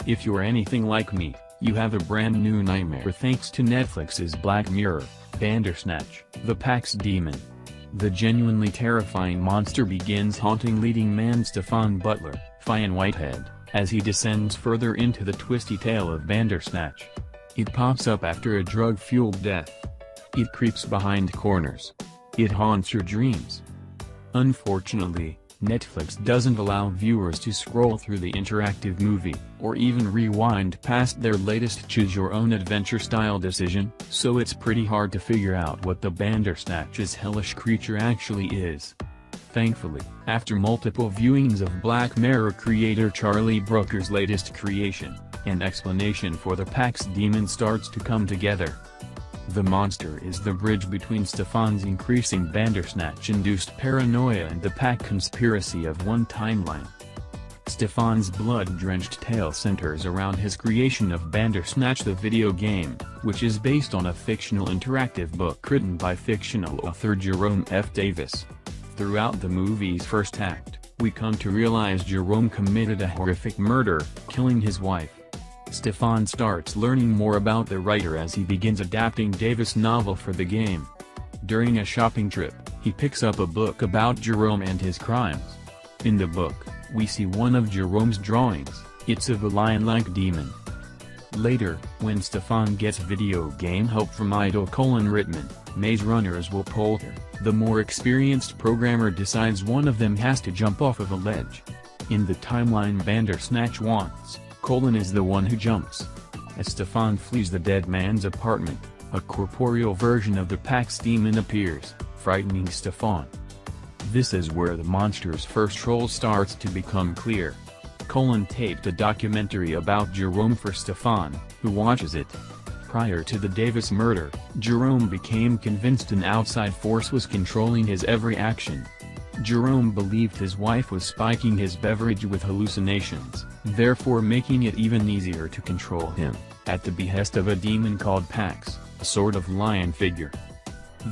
If you're anything like me, you have a brand new nightmare thanks to Netflix's Black Mirror, Bandersnatch, the Pax Demon. The genuinely terrifying monster begins haunting leading man Stefan Butler, Fionn Whitehead, as he descends further into the twisty tale of Bandersnatch. It pops up after a drug-fueled death. It creeps behind corners. It haunts your dreams. Unfortunately, Netflix doesn't allow viewers to scroll through the interactive movie, or even rewind past their latest choose-your-own-adventure style decision, so it's pretty hard to figure out what the Bandersnatch's hellish creature actually is. Thankfully, after multiple viewings of Black Mirror creator Charlie Brooker's latest creation, an explanation for the Pax Demon starts to come together. The monster is the bridge between Stefan's increasing Bandersnatch-induced paranoia and the pack conspiracy of one timeline. Stefan's blood-drenched tale centers around his creation of Bandersnatch the video game, which is based on a fictional interactive book written by fictional author Jerome F. Davis. Throughout the movie's first act, we come to realize Jerome committed a horrific murder, killing his wife. Stefan starts learning more about the writer as he begins adapting Davis' novel for the game. During a shopping trip, he picks up a book about Jerome and his crimes. In the book, we see one of Jerome's drawings. It's of a lion-like demon. Later, when Stefan gets video game help from idol Rittman, Maze Runners will polter, the more experienced programmer decides one of them has to jump off of a ledge. In the timeline Bandersnatch wants, Colin is the one who jumps. As Stefan flees the dead man's apartment, a corporeal version of the Pax Demon appears, frightening Stefan. This is where the monster's first role starts to become clear. Colin taped a documentary about Jerome for Stefan, who watches it. Prior to the Davis murder, Jerome became convinced an outside force was controlling his every action. Jerome believed his wife was spiking his beverage with hallucinations, therefore making it even easier to control him, at the behest of a demon called Pax, a sort of lion figure.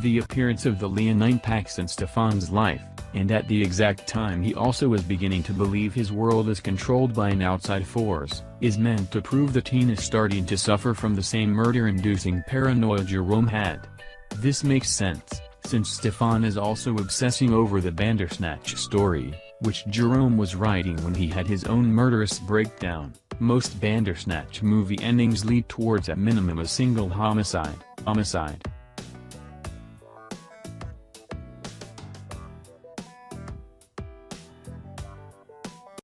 The appearance of the leonine Pax in Stefan's life, and at the exact time he also is beginning to believe his world is controlled by an outside force, is meant to prove the teen is starting to suffer from the same murder-inducing paranoia Jerome had. This makes sense, since Stefan is also obsessing over the Bandersnatch story, which Jerome was writing when he had his own murderous breakdown. Most Bandersnatch movie endings lead towards at minimum a single homicide.